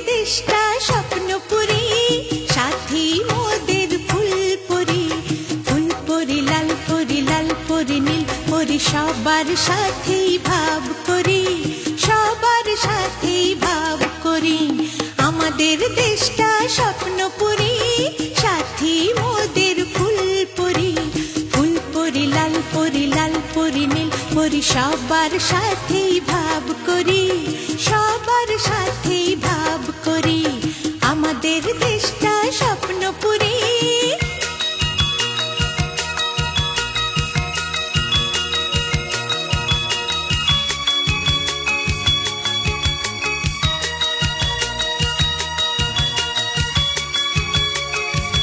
দেশটা স্বপ্নপুরী, সাথী মোদের ফুলপুরি। ফুলপুরি লাল পরি, লাল পরি নীল পরি, সবার সাথেই ভাব করি, সবার সাথেই ভাব করি। আমাদের দেশটা স্বপ্নপুরী, সাথী মোদের ফুলপুরি। ফুলপুরি লাল পরি, লাল পরি নীল পরি, সবার সাথেই ভাব করি, সবার সাথেই ভাব করি।